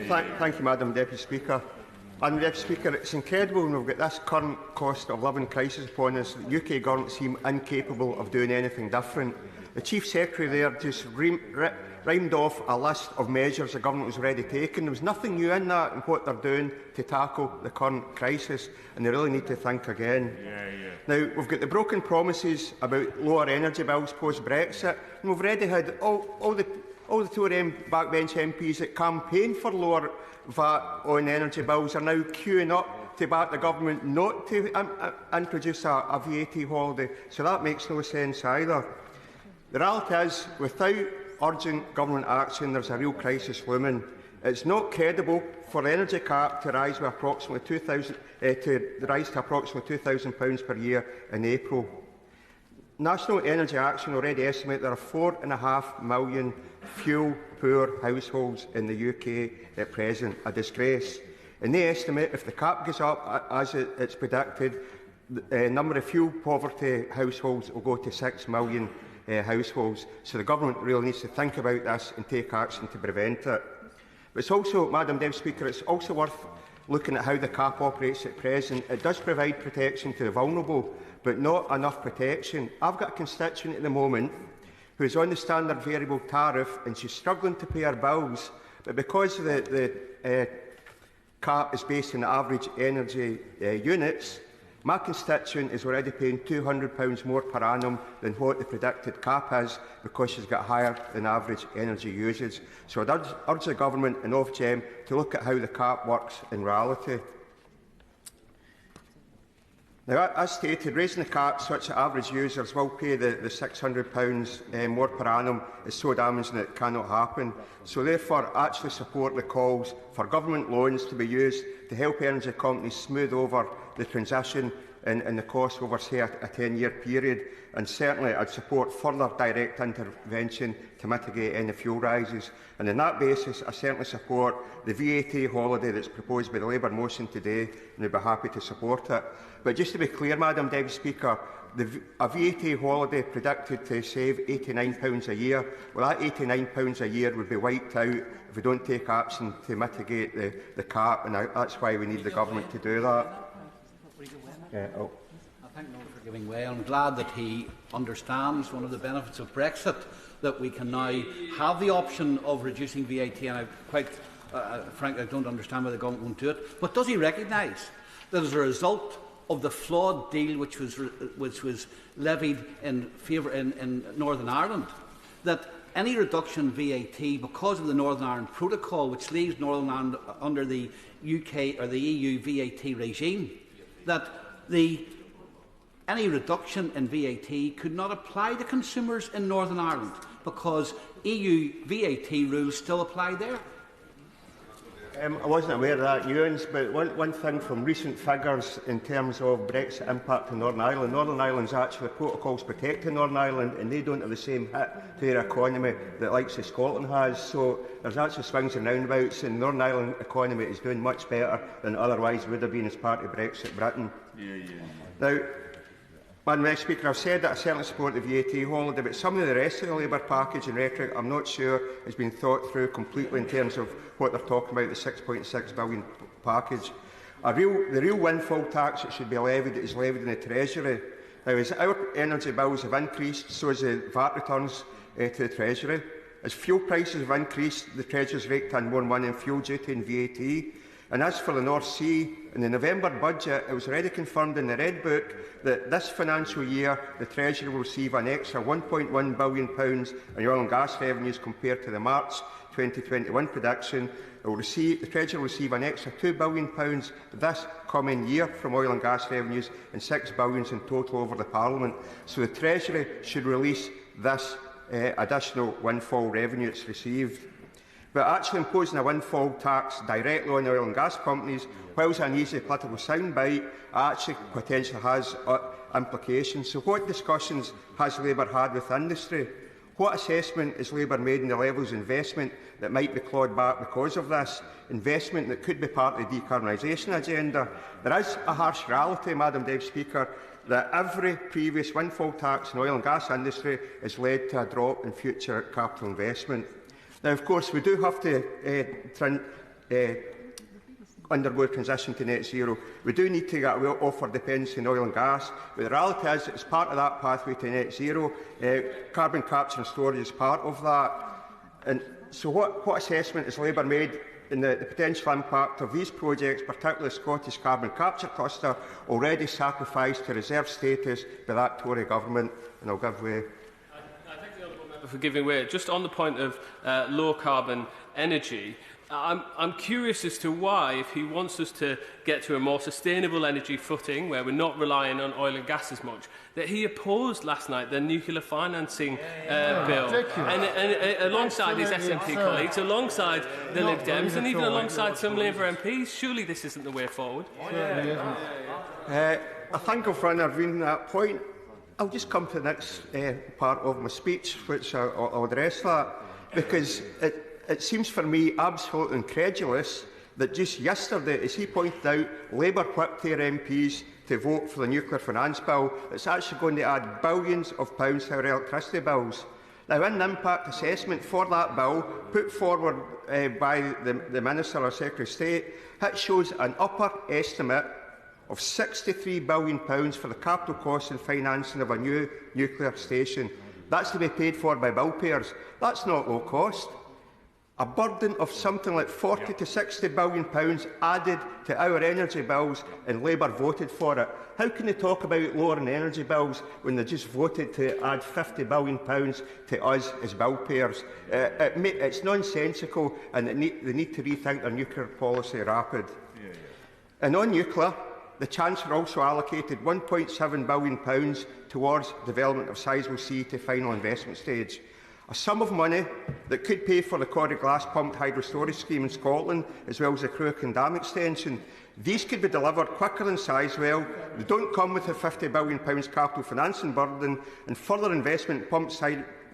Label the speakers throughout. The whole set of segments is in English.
Speaker 1: Thank you, Madam Deputy Speaker. Madam Deputy Speaker, it's incredible when we've got this current cost of living crisis upon us that the UK government seem incapable of doing anything different. The Chief Secretary there just rhymed off a list of measures the government was already taking. There was nothing new in that and what they're doing to tackle the current crisis, and they really need to think again. Now, we've got the broken promises about lower energy bills post-Brexit, and we've already had all the Tory backbench MPs that campaigned for lower VAT on energy bills are now queuing up to back the government not to introduce a VAT holiday, so that makes no sense either. The reality is, without urgent government action, there is a real crisis looming. It is not credible for the energy cap to rise to approximately £2,000 per year in April. National Energy Action already estimate there are 4.5 million fuel-poor households in the UK at present, a disgrace. And they estimate if the cap goes up as it's predicted, the number of fuel poverty households will go to 6 million households. So the government really needs to think about this and take action to prevent it. But it's also, Madam Deputy Speaker, it's also worth looking at how the cap operates at present. It does provide protection to the vulnerable, but not enough protection. I've got a constituent at the moment who is on the standard variable tariff and she's struggling to pay her bills, but because the cap is based on the average energy units, my constituent is already paying £200 more per annum than what the predicted cap is because she's got higher than average energy usage. So I'd urge the Government and Ofgem to look at how the cap works in reality. Now, as stated, raising the cap such that average users will pay the £600 more per annum is so damaging that it cannot happen. So therefore, I actually support the calls for government loans to be used to help energy companies smooth over the transition and the cost over, say, a 10-year period. And certainly, I'd support further direct intervention to mitigate any fuel rises. And on that basis, I certainly support the VAT holiday that's proposed by the Labour motion today, and I'd be happy to support it. But just to be clear, Madam Deputy Speaker, a VAT holiday predicted to save £89 a year, well, that £89 a year would be wiped out if we don't take action to mitigate the cap, and that's why we need the government to do that.
Speaker 2: I thank Noel for giving way. I'm glad that he understands one of the benefits of Brexit, that we can now have the option of reducing VAT, and I quite frankly I don't understand why the government won't do it. But does he recognise that as a result of the flawed deal which was levied in Northern Ireland, that any reduction in VAT because of the Northern Ireland Protocol, which leaves Northern Ireland under the UK or the EU VAT regime, that any reduction in VAT could not apply to consumers in Northern Ireland because EU VAT rules still apply there?
Speaker 1: I wasn't aware of that nuance, but one thing from recent figures in terms of Brexit impact on Northern Ireland's actually protocols protecting Northern Ireland, and they don't have the same hit to their economy that the likes of Scotland has. So there's actually swings and roundabouts, and the Northern Ireland economy is doing much better than otherwise would have been as part of Brexit Britain. Now, Madam Speaker, I've said that I certainly support the VAT holiday, but some of the rest of the Labour package and rhetoric I'm not sure has been thought through completely in terms of what they're talking about, the £6.6 billion package. The real windfall tax that should be levied is levied in the Treasury. Now, as our energy bills have increased, so has the VAT returns to the Treasury. As fuel prices have increased, the Treasury has raked in more money in fuel duty and VAT. And as for the North Sea, in the November budget, it was already confirmed in the Red Book that this financial year the Treasury will receive an extra £1.1 billion in oil and gas revenues compared to the March 2021 prediction. The Treasury will receive an extra £2 billion this coming year from oil and gas revenues and £6 billion in total over the Parliament. So the Treasury should release this additional windfall revenue it's received. But actually imposing a windfall tax directly on oil and gas companies, whilst an easy political soundbite, actually potentially has implications. So what discussions has Labour had with industry? What assessment has Labour made in the levels of investment that might be clawed back because of this? Investment that could be part of the decarbonisation agenda. There is a harsh reality, Madam Deputy Speaker, that every previous windfall tax in the oil and gas industry has led to a drop in future capital investment. Now, of course, we do have to undergo a transition to net zero. We do need to get off our dependency on oil and gas, but the reality is it's part of that pathway to net zero. Carbon capture and storage is part of that. And so what assessment has Labour made in the potential impact of these projects, particularly the Scottish carbon capture cluster, already sacrificed to reserve status by that Tory government? And I'll give way.
Speaker 3: I thank the honourable member for giving way. Just on the point of low carbon energy, I'm curious as to why, if he wants us to get to a more sustainable energy footing where we're not relying on oil and gas as much, that he opposed last night the nuclear financing bill, and alongside his SNP colleagues, alongside the Lib Dems, and even alongside some Labour MPs. Surely this isn't the way forward.
Speaker 1: I think I've run around that point. I'll just come to the next part of my speech, which I'll address that, because it seems for me absolutely incredulous that just yesterday, as he pointed out, Labour whipped their MPs to vote for the nuclear finance bill. It's actually going to add billions of pounds to our electricity bills. Now, in the impact assessment for that bill, put forward by the Minister or Secretary of State, it shows an upper estimate of £63 billion for the capital costs and financing of a new nuclear station. That's to be paid for by bill payers. That's not low cost. A burden of something like £40 to £60 billion added to our energy bills, and Labour voted for it. How can they talk about lowering energy bills when they just voted to add £50 billion to us as bill payers? It's nonsensical, and they need to rethink their nuclear policy rapid. And on nuclear, the Chancellor also allocated £1.7 billion towards development of Sizewell C to final investment stage. A sum of money that could pay for the Corrie Glass pumped hydro storage scheme in Scotland, as well as the Cruachan Dam extension. These could be delivered quicker than Sizewell. They don't come with a £50 billion capital financing burden, and further investment in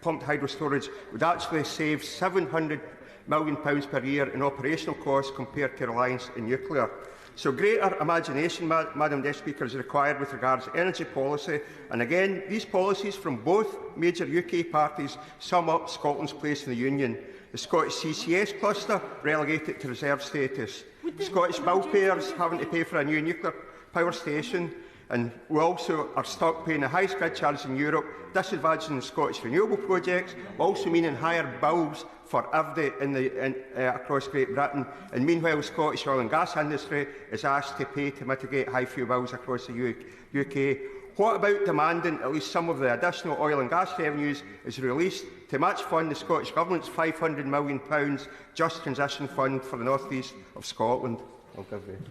Speaker 1: pumped hydro storage would actually save £700 million per year in operational costs compared to reliance in nuclear. So greater imagination, Madam Deputy Speaker, is required with regards to energy policy. And again, these policies from both major UK parties sum up Scotland's place in the Union. The Scottish CCS cluster relegated to reserve status. Scottish bill payers having to pay for a new nuclear power station. And we also are stuck paying the highest grid charges in Europe, disadvantaging Scottish renewable projects, also meaning higher bills for everybody across Great Britain. And meanwhile, the Scottish oil and gas industry is asked to pay to mitigate high fuel bills across the UK. What about demanding at least some of the additional oil and gas revenues is released to match fund the Scottish Government's £500 million Just Transition Fund for the North East of Scotland?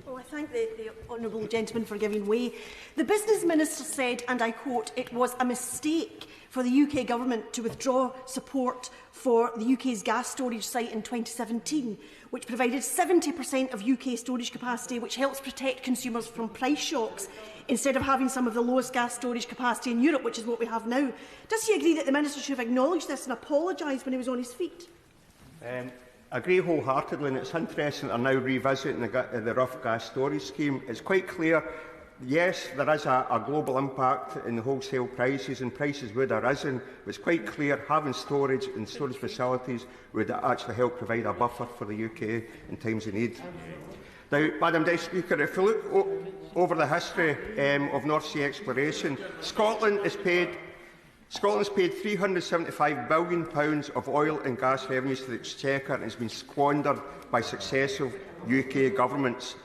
Speaker 4: Well, I thank the honourable gentleman for giving way. The Business Minister said, and I quote, "It was a mistake for the UK Government to withdraw support for the UK's gas storage site in 2017, which provided 70% of UK storage capacity, which helps protect consumers from price shocks, instead of having some of the lowest gas storage capacity in Europe, which is what we have now." Does he agree that the Minister should have acknowledged this and apologised when he was on his feet?
Speaker 1: I agree wholeheartedly, and it's interesting they're now revisiting the rough gas storage scheme. It's quite clear, yes, there is a global impact in the wholesale prices, and prices would have risen. But it's quite clear having storage and storage facilities would actually help provide a buffer for the UK in times of need. Now, Madam Deputy Speaker, if we look over the history of North Sea exploration, Scotland has paid £375 billion of oil and gas revenues to the Exchequer, and has been squandered by successive UK governments.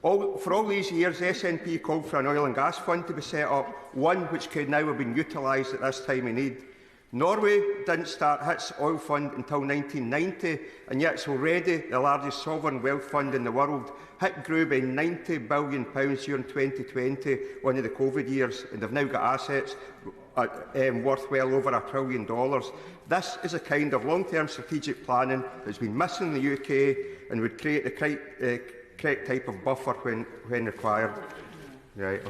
Speaker 1: For all these years, the SNP called for an oil and gas fund to be set up, one which could now have been utilised at this time of need. Norway didn't start its oil fund until 1990, and yet it's already the largest sovereign wealth fund in the world. It grew by £90 billion during 2020, one of the COVID years, and they've now got assets worth well over $1 trillion. This is a kind of long-term strategic planning that's been missing in the UK and would create the correct type of buffer when required. Right.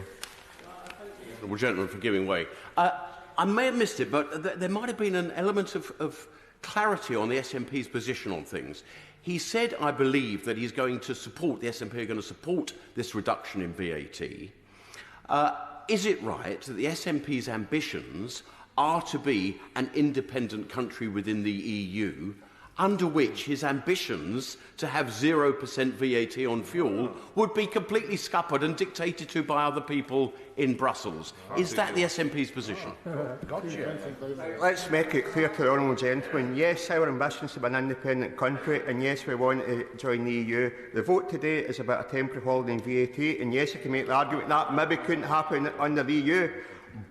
Speaker 5: Honourable gentleman for giving way. I may have missed it, but there might have been an element of clarity on the SNP's position on things. He said, I believe, that he's going to support, the SNP are going to support this reduction in VAT. Is it right that the SNP's ambitions are to be an independent country within the EU under which his ambitions to have 0% VAT on fuel would be completely scuppered and dictated to by other people in Brussels. Is that the SNP's position?
Speaker 1: Let's make it clear to the honourable gentleman, yes, our ambition is to be an independent country, and yes, we want to join the EU. The vote today is about a temporary holiday in VAT, and yes, you can make the argument that maybe couldn't happen under the EU.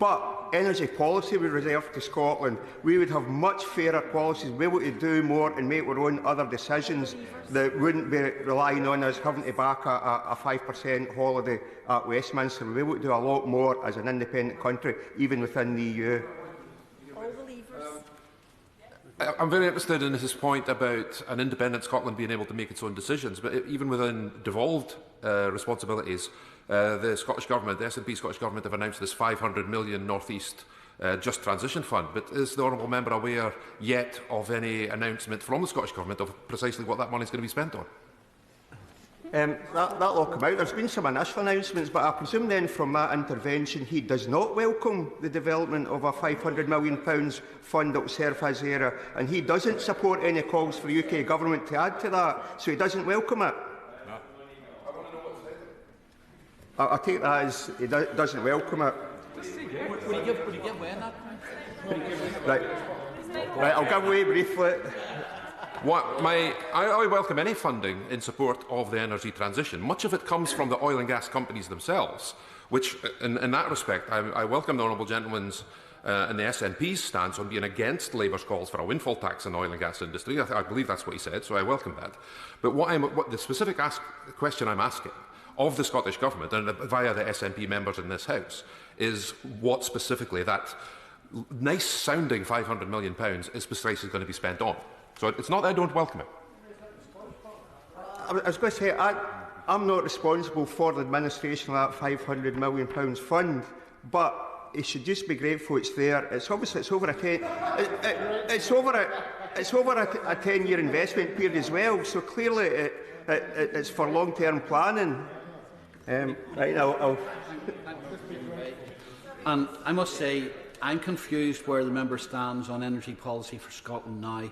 Speaker 1: But energy policy we reserve to Scotland. We would have much fairer policies, be able to do more and make our own other decisions that wouldn't be relying on us having to back a 5% holiday at Westminster. We'd be able to do a lot more as an independent country, even within the EU.
Speaker 6: I'm very interested in his point about an independent Scotland being able to make its own decisions, but even within devolved responsibilities, the Scottish Government, the SNP Scottish Government, have announced this £500 million North East Just Transition Fund. But is the honourable member aware yet of any announcement from the Scottish Government of precisely what that money is going to be spent on?
Speaker 1: That'll all come out. There's been some initial announcements, but I presume then from that intervention he does not welcome the development of a £500 million fund that will serve his area, and he doesn't support any calls for the UK Government to add to that, so he doesn't welcome it. I take that as he doesn't welcome it.
Speaker 2: Would he give way on that?
Speaker 1: Right, I'll give way briefly.
Speaker 6: I welcome any funding in support of the energy transition. Much of it comes from the oil and gas companies themselves, which, in that respect, I welcome the honourable gentleman's and the SNP's stance on being against Labour's calls for a windfall tax in the oil and gas industry. I believe that's what he said, so I welcome that. But what the specific question I'm asking of the Scottish Government, and via the SNP members in this House, is what specifically that nice-sounding £500 million is precisely going to be spent on. So it's not that I don't welcome it.
Speaker 1: I was going to say, I'm not responsible for the administration of that £500 million fund, but he should just be grateful it's there. It's obviously it's over a 10-year investment period as well. So clearly it's for long-term planning. Right now,
Speaker 2: And I must say, I'm confused where the member stands on energy policy for Scotland now.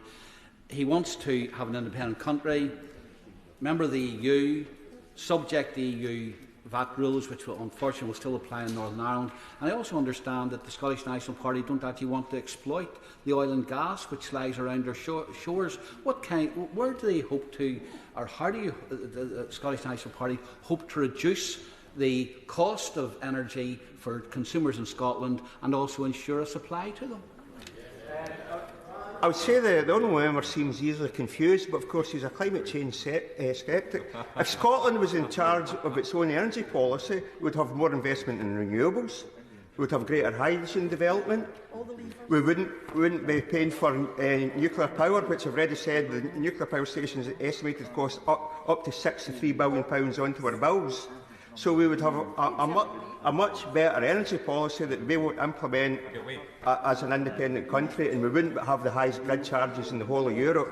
Speaker 2: He wants to have an independent country, member of the EU, subject the EU VAT rules, which will, unfortunately will still apply in Northern Ireland. And I also understand that the Scottish National Party don't actually want to exploit the oil and gas which lies around their shores. Where do they hope to, or how do the Scottish National Party hope to reduce the cost of energy for consumers in Scotland and also ensure a supply to them?
Speaker 1: I would say the honourable member seems easily confused, but of course he's a climate change sceptic. If Scotland was in charge of its own energy policy, we would have more investment in renewables, we would have greater hydrogen development, we wouldn't be paying for nuclear power, which I've already said the nuclear power station is estimated to cost up to £63 billion onto our bills. So we would have a much better energy policy that we would implement as an independent country, and we wouldn't have the highest grid charges in the whole of Europe.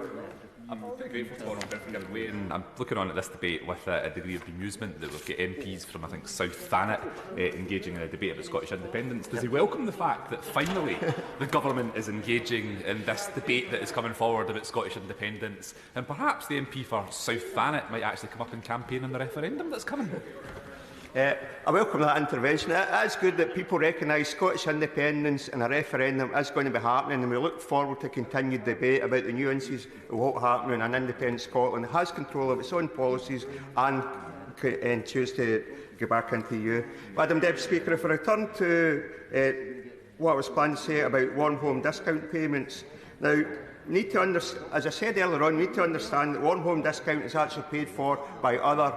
Speaker 7: I'm pretty grateful to Honourable Benford giving way, and I'm looking on at this debate with a degree of bemusement that we've got MPs from, I think, South Thanet engaging in a debate about Scottish independence. Does he welcome the fact that finally the government is engaging in this debate that is coming forward about Scottish independence, and perhaps the MP for South Thanet might actually come up and campaign in the referendum that's coming?
Speaker 1: I welcome that intervention. It is good that people recognise Scottish independence and a referendum is going to be happening, and we look forward to continued debate about the nuances of what happens when an independent Scotland has control of its own policies and choose to go back into the EU. Madam Deputy Speaker, if I return to what I was planning to say about warm home discount payments. Now, need to as I said earlier on, we need to understand that warm home discount is actually paid for by other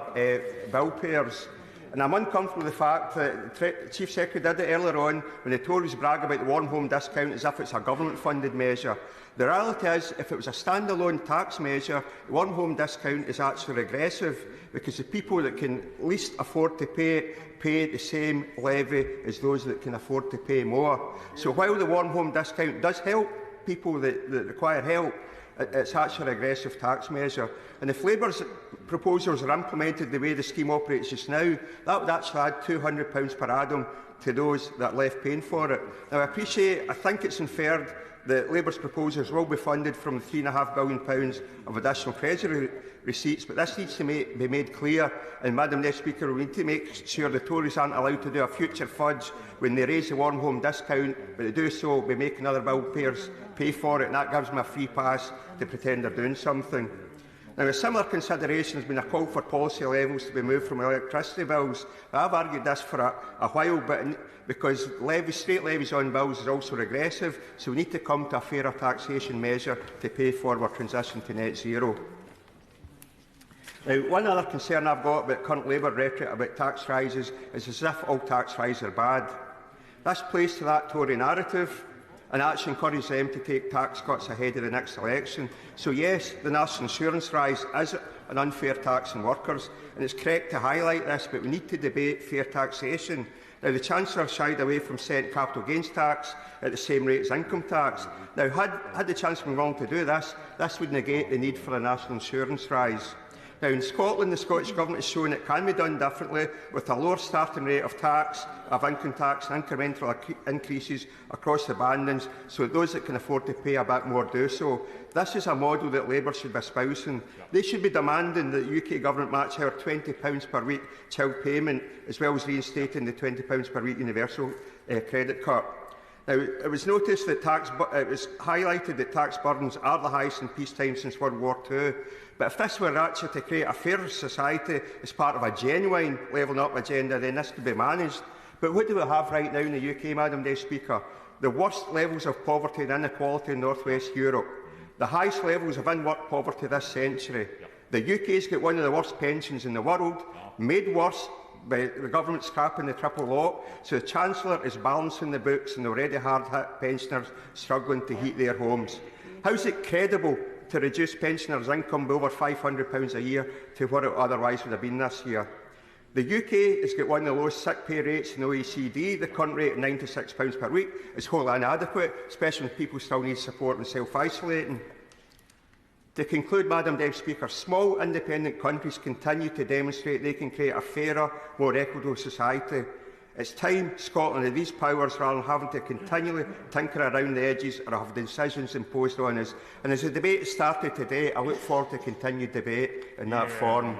Speaker 1: bill payers. And I'm uncomfortable with the fact that the Chief Secretary did it earlier on when the Tories brag about the warm home discount as if it's a government-funded measure. The reality is, if it was a standalone tax measure, the warm home discount is actually regressive, because the people that can least afford to pay the same levy as those that can afford to pay more. So while the warm home discount does help people that require help, It's actually a regressive tax measure. And if Labour's proposals are implemented the way the scheme operates just now, that would actually add £200 per annum to those that are left paying for it. Now, I think it's inferred that Labour's proposals will be funded from the £3.5 billion of additional Treasury receipts, but this needs to be made clear, and Madam Deputy Speaker, we need to make sure the Tories aren't allowed to do a future fudge when they raise the Warm Home discount, but to do so will be making other bill payers pay for it, and that gives them a free pass to pretend they're doing something. Now, a similar consideration has been a call for policy levels to be moved from electricity bills. I've argued this for a while, because state levies on bills is also regressive, so we need to come to a fairer taxation measure to pay for our transition to net zero. Now, one other concern I've got about current Labour rhetoric about tax rises is as if all tax rises are bad. This plays to that Tory narrative and actually encourages them to take tax cuts ahead of the next election. So yes, the National Insurance rise is an unfair tax on workers, and it's correct to highlight this, but we need to debate fair taxation. Now, the Chancellor shied away from setting capital gains tax at the same rate as income tax. Now, had the Chancellor been wrong to do this, this would negate the need for a national insurance rise. Now, in Scotland, the Scottish Government has shown it can be done differently, with a lower starting rate of income tax and incremental increases across the bandings, so that those that can afford to pay a bit more do so. This is a model that Labour should be espousing. They should be demanding that the UK Government match our £20 per week child payment, as well as reinstating the £20 per week universal credit cut. Now, it was noticed that it was highlighted that tax burdens are the highest in peacetime since World War II. But if this were actually to create a fairer society as part of a genuine levelling up agenda, then this could be managed. But what do we have right now in the UK, Madam Deputy Speaker? The worst levels of poverty and inequality in North West Europe. The highest levels of in-work poverty this century. The UK's got one of the worst pensions in the world, made worse by the government scrapping the triple lock, so the Chancellor is balancing the books and the already hard-hit pensioners struggling to heat their homes. How is it credible to reduce pensioners' income by over £500 a year to what it otherwise would have been this year? The UK has got one of the lowest sick pay rates in the OECD. The current rate of £96 per week is wholly inadequate, especially when people still need support and self-isolating. To conclude, Madam Deputy Speaker, small independent countries continue to demonstrate they can create a fairer, more equitable society. It's time Scotland had these powers rather than having to continually tinker around the edges or have decisions imposed on us. And as the debate started today, I look forward to continued debate in that forum.